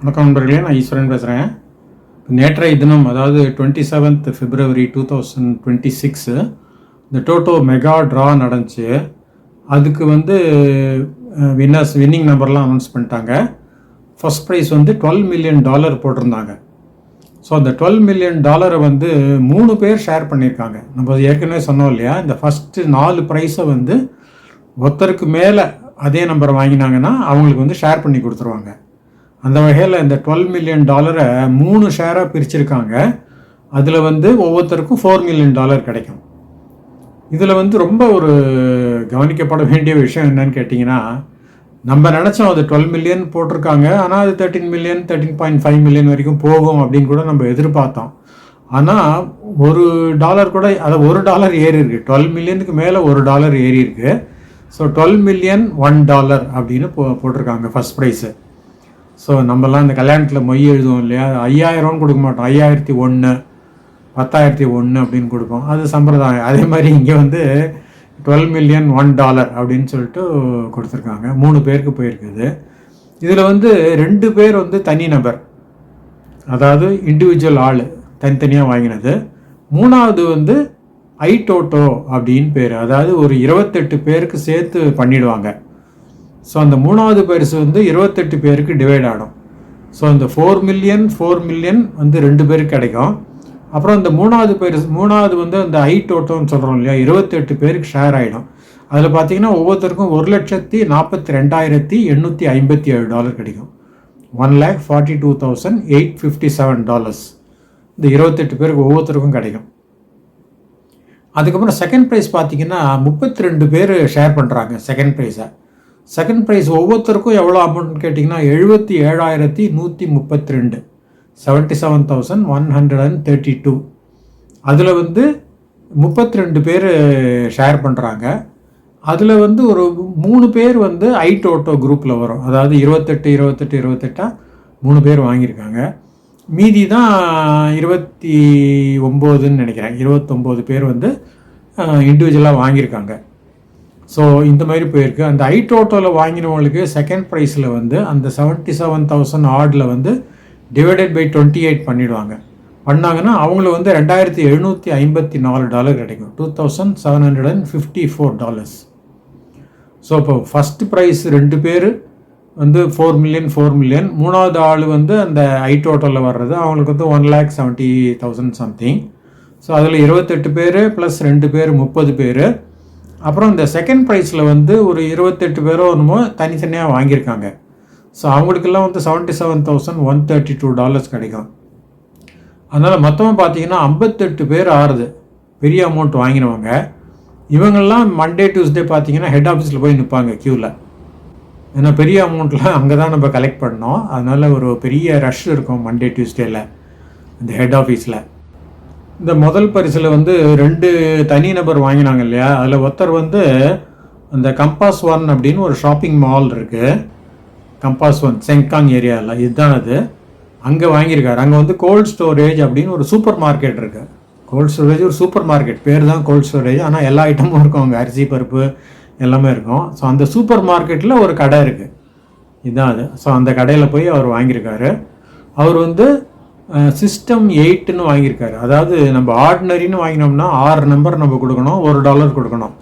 வணக்கம் நண்பர்களே, நான் ஈஸ்வரன் பேசுகிறேன். நேற்றைய தினம், அதாவது 27th February 2026 இந்த டோட்டோ மெகா ட்ரா நடந்துச்சு. அதுக்கு வின்னிங் நம்பர்லாம் அனௌன்ஸ் பண்ணிட்டாங்க. ஃபர்ஸ்ட் ப்ரைஸ் $12 million போட்டிருந்தாங்க. ஸோ அந்த $12 million 3 பேர் ஷேர் பண்ணியிருக்காங்க. நம்ம ஏற்கனவே சொன்னோம் இல்லையா, இந்த ஃபஸ்ட்டு 4 ப்ரைஸை ஒருத்தருக்கு மேலே அதே நம்பர் வாங்கினாங்கன்னா அவங்களுக்கு ஷேர் பண்ணி கொடுத்துருவாங்க. அந்த வகையில் இந்த $12 million 3 ஷேராக பிரிச்சிருக்காங்க. அதில் ஒவ்வொருத்தருக்கும் $4 million கிடைக்கும். இதில் ரொம்ப ஒரு கவனிக்கப்பட வேண்டிய விஷயம் என்னன்னு கேட்டிங்கன்னா, நம்ம நினச்சோம் அது 12 million போட்டிருக்காங்க, ஆனால் அது 13 million 13.5 million வரைக்கும் போகும் அப்படின்னு கூட நம்ம எதிர்பார்த்தோம். ஆனால் $1 கூட, அதை $1 ஏறி இருக்குது. 12 millionக்கு மேலே $1 ஏறி இருக்குது. ஸோ $12 million $1 அப்படின்னு போட்டிருக்காங்க ஃபஸ்ட் ப்ரைஸு. ஸோ நம்மலாம் இந்த கல்யாணத்தில் மொய் எழுதுவோம் இல்லையா, 5000 கொடுக்க மாட்டோம், 5001 10,001 அப்படின்னு கொடுப்போம். அது சம்பிரதாயம். அதே மாதிரி இங்கே $12 million $1 அப்படின்னு சொல்லிட்டு கொடுத்துருக்காங்க. 3 பேருக்கு போயிருக்குது. இதில் 2 பேர் தனி நபர், அதாவது இண்டிவிஜுவல் ஆள் தனித்தனியாக வாங்கினது. 3வது ஐடோட்டோ அப்படின்னு பேர், அதாவது ஒரு 28 பேருக்கு சேர்த்து பண்ணிடுவாங்க. ஸோ அந்த 3வது பரிசு 28 பேருக்கு டிவைட் ஆகிடும். ஸோ இந்த $4 million 2 பேருக்கு கிடைக்கும். அப்புறம் இந்த 3வது அந்த ஐடோட்டோன்னு சொல்கிறோம் இல்லையா, 28 பேருக்கு ஷேர் ஆகிடும். அதில் பார்த்தீங்கன்னா ஒவ்வொருத்தருக்கும் $1,42,857 கிடைக்கும். $1,42,857 இந்த 28 பேருக்கு ஒவ்வொருத்தருக்கும் கிடைக்கும். அதுக்கப்புறம் செகண்ட் ப்ரைஸ் பார்த்தீங்கன்னா 32 பேர் ஷேர் பண்ணுறாங்க செகண்ட் ப்ரைஸை. செகண்ட் ப்ரைஸ் ஒவ்வொருத்தருக்கும் எவ்வளோ அமௌண்ட்னு கேட்டிங்கன்னா 77,132 77,132. அதில் 32 பேர் ஷேர் பண்ணுறாங்க. அதில் ஒரு 3 பேர் ஐடோட்டோ குரூப்பில் வரும், அதாவது 28 3 பேர் வாங்கியிருக்காங்க. மீதி தான் 29ன்னு நினைக்கிறேன், 29 பேர் இண்டிவிஜுவலாக வாங்கியிருக்காங்க. ஸோ இந்த மாதிரி போயிருக்கு. அந்த ஐடோட்டோவில் வாங்கினவங்களுக்கு செகண்ட் ப்ரைஸில் அந்த 77,000 ஆடில் டிவைடட் பை 28 பண்ணாங்கன்னா அவங்கள $2,754 கிடைக்கும், $2,754. ஸோ இப்போ ஃபஸ்ட்டு ப்ரைஸ் 2 பேர் $4 million 3வது ஆள் அந்த ஐடோட்டோவில் வர்றது அவங்களுக்கு $1,70,000 சம்திங். ஸோ அதில் 28 பேர் ப்ளஸ் 2 பேர் 30 பேர். அப்புறம் இந்த செகண்ட் ப்ரைஸில் ஒரு 28 பேரோ என்னமோ தனித்தனியாக வாங்கியிருக்காங்க. ஸோ அவங்களுக்கெல்லாம் $77,132 கிடைக்கும். அதனால் மொத்தமாக பார்த்தீங்கன்னா 58 பேர் ஆறுது பெரிய அமௌண்ட் வாங்கினவங்க. இவங்கெல்லாம் மண்டே டியூஸ்டே பார்த்தீங்கன்னா ஹெட் ஆஃபீஸில் போய் நிற்பாங்க க்யூவில். ஏன்னா பெரிய அமௌண்ட்லாம் அங்கே தான் நம்ம கலெக்ட் பண்ணோம். அதனால் ஒரு பெரிய ரஷ் இருக்கும் மண்டே டியூஸ்டேயில் இந்த ஹெட் ஆஃபீஸில். இந்த முதல் பரிசில் 2 தனி நபர் வாங்கினாங்க இல்லையா, அதில் ஒருத்தர் அந்த கம்பாஸ் 1 அப்படின்னு ஒரு ஷாப்பிங் மால் இருக்குது, கம்பாஸ் 1 செங்காங் ஏரியாவில், இதுதான் அது. அங்கே வாங்கியிருக்காரு. அங்கே கோல்ட் ஸ்டோரேஜ் அப்படின்னு ஒரு சூப்பர் மார்க்கெட் இருக்குது. கோல்ட் ஸ்டோரேஜ் ஒரு சூப்பர் மார்க்கெட், பேர் தான் கோல்ட் ஸ்டோரேஜ், ஆனால் எல்லா ஐட்டமும் இருக்கும் அங்கே, அரிசி பருப்பு எல்லாமே இருக்கும். ஸோ அந்த சூப்பர் மார்க்கெட்டில் ஒரு கடை இருக்குது, இதுதான் அது. ஸோ அந்த கடையில் போய் அவர் வாங்கியிருக்காரு. அவர் சிஸ்டம் 8ன்னு வாங்கியிருக்காரு. அதாவது நம்ம ஆர்டினரின்னு வாங்கினோம்னா 6 நம்பர் நம்ம கொடுக்கணும், $1 கொடுக்கணும்.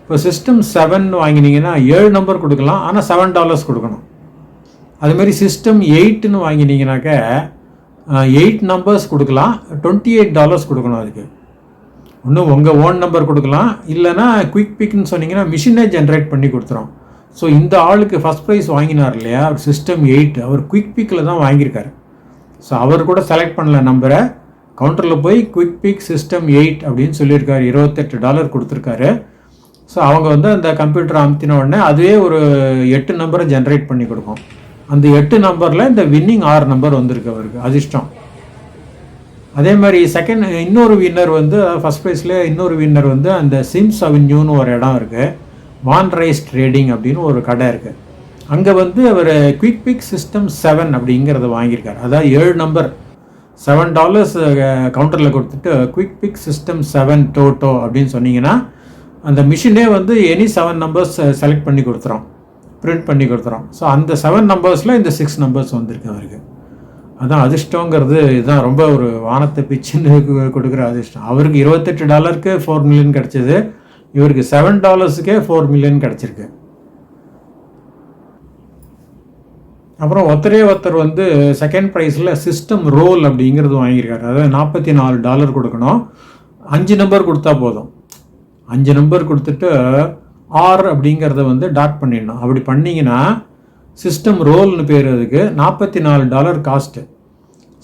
இப்போ சிஸ்டம் 7 வாங்கினீங்கன்னா 7 நம்பர் கொடுக்கலாம், ஆனால் $7 கொடுக்கணும். அதுமாரி சிஸ்டம் 8ன்னு வாங்கினீங்கன்னாக்க 8 நம்பர்ஸ் கொடுக்கலாம், $28 கொடுக்கணும். அதுக்கு இன்னும் உங்கள் ஓன் நம்பர் கொடுக்கலாம், இல்லைனா குயிக் பிக்னு சொன்னீங்கன்னா மிஷினே ஜென்ரேட் பண்ணி கொடுத்துரும். ஸோ இந்த ஆளுக்கு ஃபஸ்ட் ப்ரைஸ் வாங்கினார் இல்லையா, சிஸ்டம் 8, அவர் குயிக் பிக்கில் தான் வாங்கியிருக்காரு. ஸோ அவர் கூட செலக்ட் பண்ணல நம்பரை, கவுண்டரில் போய் குயிக் பிக் சிஸ்டம் 8 அப்படின்னு சொல்லியிருக்காரு, $28 கொடுத்துருக்காரு. ஸோ அவங்க அந்த கம்ப்யூட்டரை அமுத்தின உடனே அதுவே ஒரு 8 நம்பரை ஜென்ரேட் பண்ணி கொடுக்கும். அந்த 8 நம்பரில் இந்த வின்னிங் 6 நம்பர் வந்திருக்கு அவருக்கு, அதிர்ஷ்டம். அதே மாதிரி இன்னொரு வின்னர் ஃபஸ்ட் ப்ரைஸில் இன்னொரு வின்னர் அந்த சிம்ஸ் அவென்யூன்னு ஒரு இடம் இருக்குது, வான் ரைஸ் ட்ரேடிங் அப்படின்னு ஒரு கடை இருக்குது. அங்கே அவர் குயிக் பிக் சிஸ்டம் 7 அப்படிங்கிறத வாங்கியிருக்காரு. அதாவது 7 நம்பர் $7 கவுண்டரில் கொடுத்துட்டு குயிக் பிக் சிஸ்டம் 7 டோட்டோ அப்படின்னு சொன்னீங்கன்னா அந்த மிஷினே எனி 7 நம்பர்ஸ் செலக்ட் பண்ணி கொடுத்துரும், பிரிண்ட் பண்ணி கொடுத்துரும். ஸோ அந்த 7 நம்பர்ஸில் இந்த 6 நம்பர்ஸ் வந்திருக்கு அவருக்கு. அதான் அதிர்ஷ்டங்கிறது இதுதான், ரொம்ப ஒரு வானத்தை பிச்சுன்னு கொடுக்குற அதிர்ஷ்டம். அவருக்கு $28 $4 மில்லியன் கிடச்சிது, இவருக்கு $7 $4 மில்லியன் கிடச்சிருக்கு. அப்புறம் ஒருத்தர் வந்து செகண்ட் ப்ரைஸில் சிஸ்டம் ரோல் அப்படிங்கிறது வாங்கியிருக்காரு. அதாவது $44 கொடுக்கணும், 5 நம்பர் கொடுத்தா போதும். 5 நம்பர் கொடுத்துட்டு ஆர் அப்படிங்கிறத வந்து டாட் பண்ணிடணும். அப்படி பண்ணிங்கன்னா சிஸ்டம் ரோல்னு பேர், அதுக்கு $44 காஸ்ட்டு.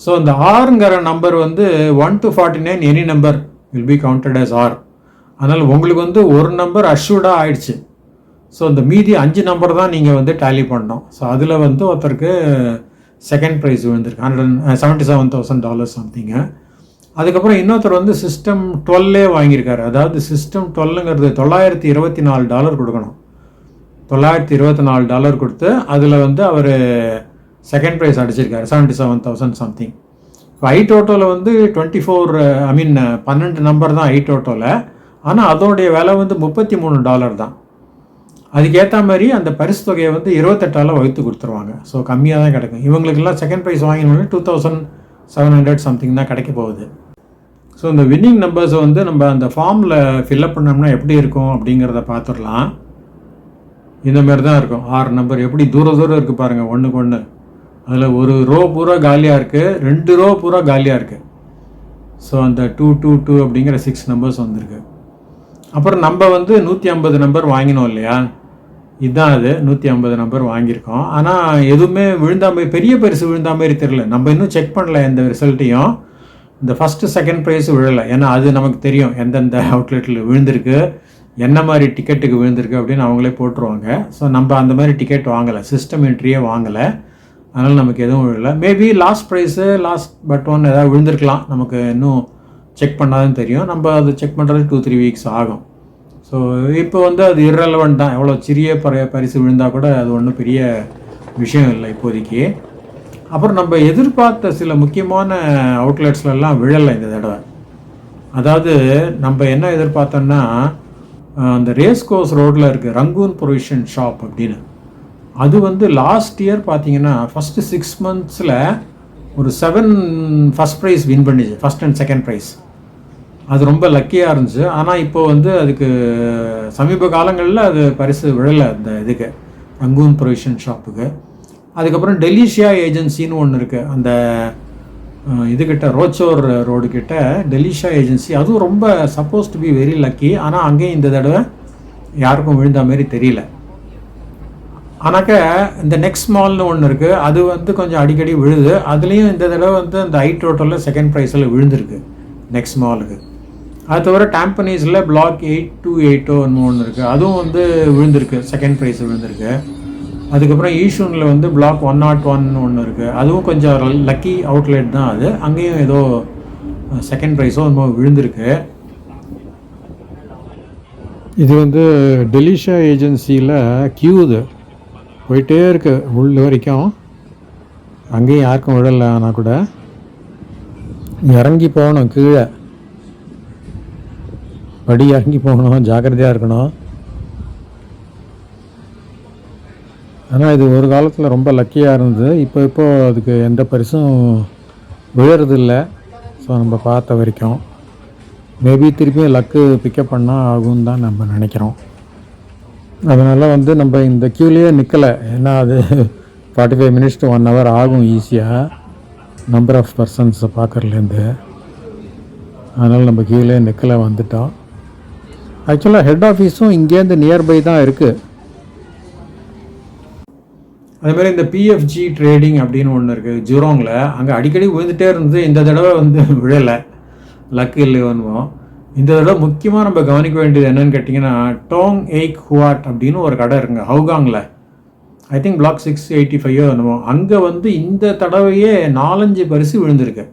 ஸோ அந்த ஆறுங்கிற நம்பர் வந்து 1 to 49 any number will be counted as R. அதனால் உங்களுக்கு வந்து ஒரு நம்பர் அஷ்யூர்டாக ஆயிடுச்சு. ஸோ இந்த மீதி 5 நம்பர் தான் நீங்கள் வந்து டேலி பண்ணணும். ஸோ அதில் வந்து ஒருத்தருக்கு செகண்ட் ப்ரைஸ் விழுந்திருக்கு, $177,000 சம்திங்கு. அதுக்கப்புறம் இன்னொருத்தர் வந்து சிஸ்டம் 12 வாங்கியிருக்காரு. அதாவது சிஸ்டம் 12ங்கிறது $924 கொடுக்கணும். $924 கொடுத்து அதில் வந்து அவர் செகண்ட் ப்ரைஸ் அடிச்சிருக்காரு, 77,000 சம்திங். இப்போ ஐ டோட்டோவில் வந்து 12 நம்பர் தான் ஐ டோட்டோவில். ஆனால் அதோடைய விலை வந்து $33 தான். அதுக்கேற்ற மாதிரி அந்த பரிசு தொகையை வந்து 28 வகுத்து கொடுத்துருவாங்க. ஸோ கம்மியாக தான் கிடைக்கும். இவங்களுக்கெல்லாம் செகண்ட் ப்ரைஸ் வாங்கினோடனே 2,700 சம்திங் தான் கிடைக்க போகுது. ஸோ இந்த வின்னிங் நம்பர்ஸை வந்து நம்ம அந்த ஃபார்மில் ஃபில்அப் பண்ணோம்னா எப்படி இருக்கும் அப்படிங்கிறத பார்த்துடலாம். இந்த மாதிரி தான் இருக்கும். 6 நம்பர் எப்படி தூரம் இருக்குது பாருங்கள், ஒன்றுக்கு ஒன்று. அதில் ஒரு ரோ பூரா காலியாக இருக்குது, 2 ரோ பூரா காலியாக இருக்குது. ஸோ அந்த 222 அப்படிங்கிற 6 நம்பர்ஸ் வந்திருக்கு. அப்புறம் நம்ம வந்து 150 நம்பர் வாங்கினோம் இல்லையா, இதுதான் அது 150 நம்பர் வாங்கியிருக்கோம். ஆனால் எதுவுமே விழுந்தாமல், பெரிய பரிசு விழுந்தா மாதிரி தெரியல. நம்ம இன்னும் செக் பண்ணல எந்த ரிசல்ட்டையும். இந்த ஃபஸ்ட்டு செகண்ட் ப்ரைஸ் விழலை, ஏன்னா அது நமக்கு தெரியும் எந்தெந்த அவுட்லெட்டில் விழுந்திருக்கு, என்ன மாதிரி டிக்கெட்டுக்கு விழுந்திருக்கு அப்படின்னு அவங்களே போட்டுருவாங்க. ஸோ நம்ம அந்த மாதிரி டிக்கெட் வாங்கலை, சிஸ்டம் என்ட்ரியே வாங்கலை, அதனால் நமக்கு எதுவும் விழலை. Maybe last prize last but one ஏதாவது விழுந்திருக்கலாம், நமக்கு இன்னும் செக் பண்ணாதான் தெரியும். நம்ம அதை செக் பண்ணுறது 2-3 வீக்ஸ் ஆகும். ஸோ இப்போ வந்து அது இர்ரெலவெண்ட் தான், எவ்வளோ சிறிய பரிசு விழுந்தால் கூட அது ஒன்றும் பெரிய விஷயம் இல்லை இப்போதைக்கு. அப்புறம் நம்ம எதிர்பார்த்த சில முக்கியமான அவுட்லெட்ஸ்லாம் விழலை இந்த தடவை. அதாவது நம்ம என்ன எதிர்பார்த்தோம்னா, அந்த ரேஸ் கோர்ஸ் ரோட்டில் இருக்குது ரங்கூன் ப்ரொவிஷன் ஷாப் அப்படின்னு. அது வந்து லாஸ்ட் இயர் பார்த்தீங்கன்னா ஃபஸ்ட்டு 6 monthஸில் ஒரு 7 ஃபஸ்ட் ப்ரைஸ் வின் பண்ணிச்சு, ஃபஸ்ட் அண்ட் செகண்ட் ப்ரைஸ். அது ரொம்ப லக்கியாக இருந்துச்சு. ஆனால் இப்போ வந்து அதுக்கு சமீப காலங்களில் அது பரிசு விழலை அந்த இதுக்கு, ரங்கூன் ப்ரொவிஷன் ஷாப்புக்கு. அதுக்கப்புறம் டெலிஷியா ஏஜென்சின்னு ஒன்று இருக்குது, அந்த இதுக்கிட்ட ரோச்சோர் ரோடு கிட்ட டெலிஷியா ஏஜென்சி. அதுவும் ரொம்ப suppose to be very lucky. ஆனால் அங்கேயும் இந்த தடவை யாருக்கும் விழுந்த மாதிரி தெரியல. ஆனாக்க இந்த நெக்ஸ்ட் மால்னு ஒன்று இருக்குது, அது வந்து கொஞ்சம் அடிக்கடி விழுது. அதுலேயும் இந்த தடவை வந்து அந்த ஐ டோட்டலில் செகண்ட் ப்ரைஸில் விழுந்திருக்கு நெக்ஸ்ட் மாலுக்கு. அது தவிர டாம்பனீஸில் பிளாக் 8280 ஒன்று இருக்குது, அதுவும் வந்து விழுந்திருக்கு, செகண்ட் ப்ரைஸ் விழுந்திருக்கு. அதுக்கப்புறம் ஈஷூனில் வந்து பிளாக் 101 ஒன்று இருக்குது, அதுவும் கொஞ்சம் லக்கி அவுட்லெட் தான் அது. அங்கேயும் ஏதோ செகண்ட் ப்ரைஸோ ரொம்ப விழுந்திருக்கு. இது வந்து டெலிஷியா ஏஜென்சியில் கியூ இது போயிட்டே இருக்குது உள்ள வரைக்கும். அங்கேயும் யாருக்கும் விழலை. ஆனால் கூட இறங்கி போகணும், கீழே படி இறங்கி போகணும், ஜாக்கிரதையாக இருக்கணும். ஆனால் இது ஒரு காலத்தில் ரொம்ப லக்கியாக இருந்தது. இப்போ அதுக்கு எந்த பரிசும் விழுறதில்லை. ஸோ நம்ம பார்த்த வரைக்கும் மேபி திருப்பியும் லக்கு பிக்கப் பண்ணால் ஆகும் தான் நம்ம நினைக்கிறோம். அதனால் வந்து நம்ம இந்த க்யூலேயே நிற்கலை, ஏன்னா அது 45 minutes to 1 hour ஆகும் ஈஸியாக நம்பர் ஆஃப் பர்சன்ஸை பார்க்குறதுலேருந்து. அதனால் நம்ம க்யூலேயே நிற்கலை, வந்துட்டோம். ஆக்சுவலாக ஹெட் ஆஃபீஸும் இங்கேருந்து நியர்பை தான் இருக்குது. அதேமாதிரி இந்த பிஎஃப்ஜி ட்ரேடிங் அப்படின்னு ஒன்று இருக்குது ஜூரோங்கில், அங்கே அடிக்கடி விழுந்துகிட்டே இருந்தது. இந்த தடவை வந்து விழலை, லக்கு இல்லையோன்னுவோம். இந்த தடவை முக்கியமாக நம்ம கவனிக்க வேண்டியது என்னென்னு கேட்டிங்கன்னா, டோங் எய்க் ஹுவாட் அப்படின்னு ஒரு கடை இருக்குங்க ஹவுகாங்கில். ஐ திங்க் பிளாக் 685 என்னமோ. அங்கே வந்து இந்த தடவையே 4-5 பரிசு விழுந்திருக்கு.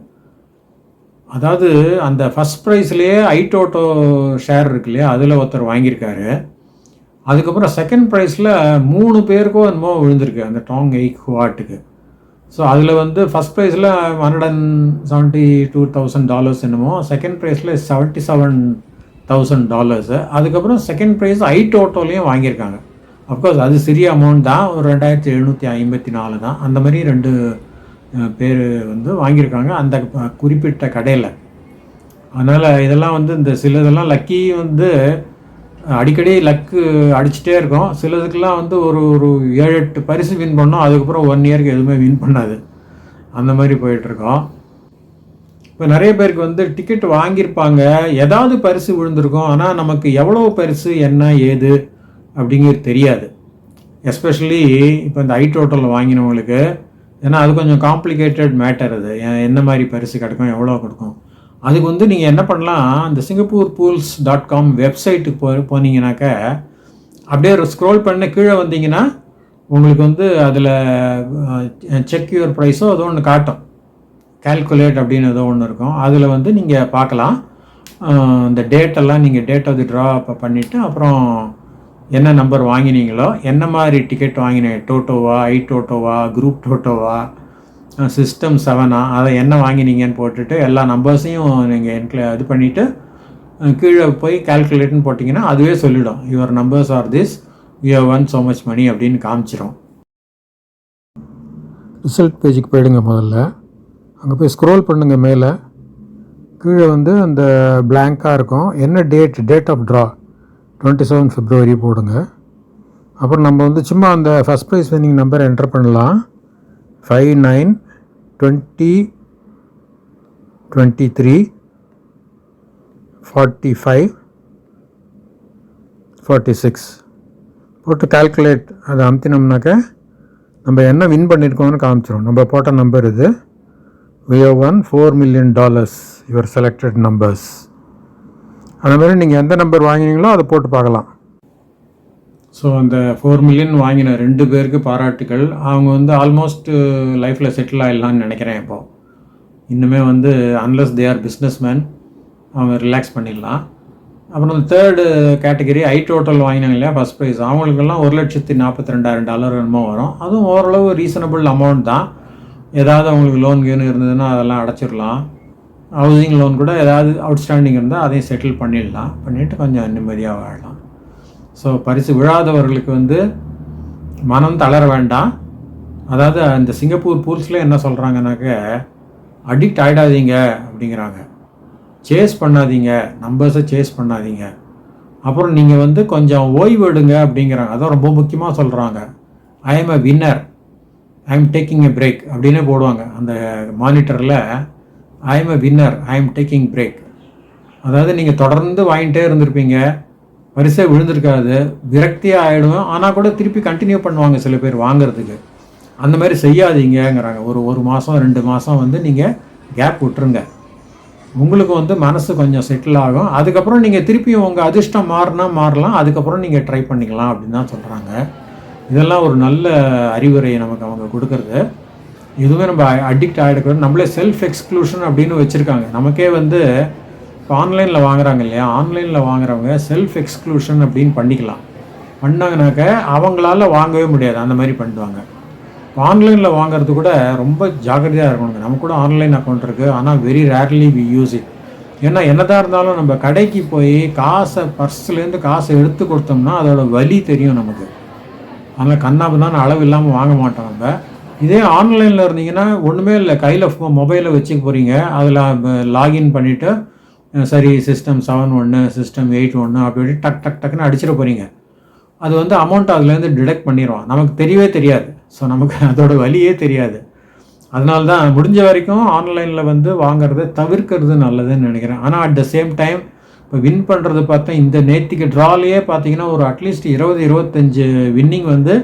அதாவது அந்த ஃபஸ்ட் ப்ரைஸ்லேயே ஐடோட்டோ ஷேர் இருக்கு இல்லையா, அதில் ஒருத்தர் வாங்கியிருக்காரு. அதுக்கப்புறம் செகண்ட் ப்ரைஸில் 3 பேருக்கோ என்னமோ விழுந்திருக்கு அந்த டாங் எய்க் ஹுவாட்டுக்கு. ஸோ அதில் வந்து ஃபஸ்ட் ப்ரைஸில் $172,000 என்னமோ, செகண்ட் ப்ரைஸில் $77,000. அதுக்கப்புறம் செகண்ட் ப்ரைஸ் ஐடோட்டோலையும் வாங்கியிருக்காங்க. அஃப்கோர்ஸ் அது சிறிய அமௌண்ட் தான், ஒரு 2,754 தான். அந்த மாதிரி 2 பேர் வந்து வாங்கியிருக்காங்க அந்த குறிப்பிட்ட கடையில். அதனால் இதெல்லாம் வந்து இந்த சிலதெல்லாம் லக்கி வந்து அடிக்கடி லக்கு அடிச்சுட்டே இருக்கும். சிலதுக்கெல்லாம் வந்து ஒரு ஒரு 7-8 பரிசு வின் பண்ணோம், அதுக்கப்புறம் 1 இயருக்கு எதுவுமே வின் பண்ணாது. அந்த மாதிரி போயிட்டுருக்கோம். இப்போ நிறைய பேருக்கு வந்து டிக்கெட் வாங்கியிருப்பாங்க, ஏதாவது பரிசு விழுந்திருக்கும். ஆனால் நமக்கு எவ்வளோ பரிசு என்ன ஏது அப்படிங்கிறது தெரியாது. எஸ்பெஷலி இப்போ இந்த iTotal வாங்கினவங்களுக்கு, ஏன்னா அது கொஞ்சம் காம்ப்ளிகேட்டட் மேட்டர். அது என்ன மாதிரி பரிசு கிடைக்கும், எவ்வளோ கொடுக்கும். அதுக்கு வந்து நீங்கள் என்ன பண்ணலாம், இந்த singaporepools.com வெப்சைட்டுக்கு போனீங்கன்னாக்க அப்படியே ஒரு ஸ்க்ரோல் பண்ண கீழே வந்தீங்கன்னா உங்களுக்கு வந்து அதில் செக் யுவர் ப்ரைஸோ ஏதோ ஒன்று காட்டும், கால்குலேட் அப்படின்னு ஏதோ ஒன்று இருக்கும். அதில் வந்து நீங்கள் பார்க்கலாம் இந்த டேட்டெல்லாம். நீங்கள் டேட் ஆஃப் தி ட்ரா பண்ணிவிட்டு அப்புறம் என்ன நம்பர் வாங்கினீங்களோ, என்ன மாதிரி டிக்கெட் வாங்கினீங்க, டோட்டோவா, iTotoவா, குரூப் டோட்டோவா, சிஸ்டம் 7ஆ, அதை என்ன வாங்கினீங்கன்னு போட்டுட்டு எல்லா நம்பர்ஸையும் நீங்கள் இது பண்ணிவிட்டு கீழே போய் கால்குலேட்னு போட்டிங்கன்னா அதுவே சொல்லிவிடும், your numbers are this, you have won so much money அப்படின்னு காமிச்சிடும். ரிசல்ட் பேஜுக்கு போயிடுங்க. முதல்ல அங்கே போய் ஸ்க்ரோல் பண்ணுங்கள். மேலே கீழே வந்து அந்த பிளாங்காக இருக்கும். என்ன டேட் ஆஃப் ட்ரா 27 February போடுங்க. அப்புறம் நம்ம வந்து சும்மா அந்த first prize winning number enter பண்ணலாம். 5, 9, 20, 23, 45, 46 போட்டு கால்குலேட் அதை அமுத்தினோம்னாக்க நம்ம என்ன வின் பண்ணியிருக்கோம்னு காமிச்சிடும். நம்ம போட்ட நம்பர் இது. we have won $4 million, your selected numbers. அந்த மாதிரி நீங்கள் எந்த நம்பர் வாங்கினீங்களோ அதை போட்டு பார்க்கலாம். ஸோ அந்த 4 million வாங்கின 2 பேருக்கு பாராட்டுகள். அவங்க வந்து ஆல்மோஸ்ட் லைஃப்பில் செட்டில் ஆகிடலான்னு நினைக்கிறேன். இப்போது இன்னுமே வந்து unless they are business man, அவங்க ரிலாக்ஸ் பண்ணிடலாம். அப்புறம் இந்த தேர்டு கேட்டகரி iTotal வாங்கினாங்க இல்லையா, ஃபஸ்ட் ப்ரைஸ், அவங்களுக்கெல்லாம் $1,42,000 என்னமோ வரும். அதுவும் ஓரளவு ரீசனபிள் அமௌண்ட் தான். ஏதாவது அவங்களுக்கு லோன் கீனு இருந்ததுன்னா அதெல்லாம் அடைச்சிடலாம். ஹவுசிங் லோன் கூட ஏதாவது அவுட்ஸ்டாண்டிங் இருந்தால் அதையும் செட்டில் பண்ணிடலாம். பண்ணிவிட்டு கொஞ்சம் நிம்மதியாக வாழலாம். ஸோ பரிசு விழாதவர்களுக்கு வந்து மனம் தளர வேண்டாம். அதாவது அந்த சிங்கப்பூர் பூல்ஸில் என்ன சொல்கிறாங்கன்னாக்க, அடிக்ட் ஆகிடாதீங்க அப்படிங்கிறாங்க. சேஸ் பண்ணாதீங்க, நம்பர்ஸை சேஸ் பண்ணாதீங்க. அப்புறம் நீங்கள் வந்து கொஞ்சம் ஓய்வு எடுங்க அப்படிங்கிறாங்க. அதான் ரொம்ப முக்கியமாக சொல்கிறாங்க. I am a winner, I am taking a break அப்படின்னே போடுவாங்க அந்த மானிட்டரில். I am a winner, I am taking break. அதாவது நீங்கள் தொடர்ந்து வாங்கிட்டே இருந்திருப்பீங்க, பரிசே விழுந்திருக்காது, விரக்தியாக ஆகிடுவோம். ஆனால் கூட திருப்பி கண்டினியூ பண்ணுவாங்க சில பேர் வாங்கிறதுக்கு. அந்த மாதிரி செய்யாதீங்கிறாங்க. ஒரு மாதம் 2 மாதம் வந்து நீங்கள் கேப் விட்டுருங்க. உங்களுக்கு வந்து மனசு கொஞ்சம் செட்டில் ஆகும். அதுக்கப்புறம் நீங்கள் திருப்பியும் உங்கள் அதிர்ஷ்டம் மாறலாம். அதுக்கப்புறம் நீங்கள் ட்ரை பண்ணிக்கலாம் அப்படின்னு தான் சொல்கிறாங்க. இதெல்லாம் ஒரு நல்ல அறிவுரை நமக்கு அவங்க கொடுக்குறது. இதுவே நம்ம அடிக்ட் ஆகிடக்கூடாது. நம்மளே செல்ஃப் எக்ஸ்க்ளூஷன் அப்படின்னு வச்சுருக்காங்க. நமக்கே வந்து இப்போ ஆன்லைனில் வாங்குறாங்க இல்லையா, ஆன்லைனில் வாங்குறவங்க செல்ஃப் எக்ஸ்க்ளூஷன் அப்படின்னு பண்ணிக்கலாம். பண்ணாங்கனாக்க அவங்களால வாங்கவே முடியாது, அந்த மாதிரி பண்ணுவாங்க. ஆன்லைனில் வாங்குறது கூட ரொம்ப ஜாக்கிரதையாக இருக்கணுங்க. நமக்கு கூட ஆன்லைன் அக்கௌண்ட் இருக்குது, ஆனால் very rarely we use it. ஏன்னா என்னதான் இருந்தாலும் நம்ம கடைக்கு போய் பர்ஸ்லேருந்து காசை எடுத்து கொடுத்தோம்னா அதோட வலி தெரியும் நமக்கு. அதனால் கண்ணாபுதான் அளவு இல்லாமல் வாங்க மாட்டோம் நம்ம. இதே ஆன்லைனில் இருந்தீங்கன்னா ஒன்றுமே இல்லை, கையில் மொபைலை வச்சுக்க போகிறீங்க, அதில் லாகின் பண்ணிவிட்டு சரி சிஸ்டம் 7 சிஸ்டம் 8 அப்படி டக்குன்னு அடிச்சிட போகிறீங்க. அது வந்து அமௌண்ட் அதுலேருந்து டிடெக்ட் பண்ணிடுவான், நமக்கு தெரியவே தெரியாது. ஸோ நமக்கு அதோட வழியே தெரியாது. அதனால தான் முடிஞ்ச வரைக்கும் ஆன்லைனில் வந்து வாங்கிறத தவிர்க்கிறது நல்லதுன்னு நினைக்கிறேன். ஆனால் அட் த சேம் டைம் இப்போ வின் பண்ணுறது பார்த்தா இந்த நேத்திக்கு ட்ராலேயே பார்த்தீங்கன்னா ஒரு அட்லீஸ்ட் 20-25 வின்னிங் வந்து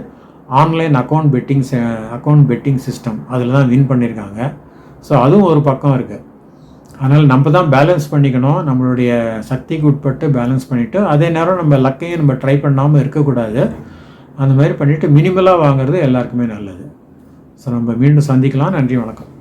ஆன்லைன் அக்கௌண்ட் பெட்டிங் சிஸ்டம் அதில் தான் வின் பண்ணியிருக்காங்க. ஸோ அதுவும் ஒரு பக்கம் இருக்குது. அதனால் நம்ம தான் பேலன்ஸ் பண்ணிக்கணும், நம்மளுடைய சக்திக்கு உட்பட்டு பேலன்ஸ் பண்ணிவிட்டு அதே நேரம் நம்ம லக்கையும் நம்ம ட்ரை பண்ணாமல் இருக்கக்கூடாது. அந்த மாதிரி பண்ணிவிட்டு மினிமலாக வாங்குறது எல்லாருக்குமே நல்லது. ஸோ நம்ம மீண்டும் சந்திக்கலாம். நன்றி, வணக்கம்.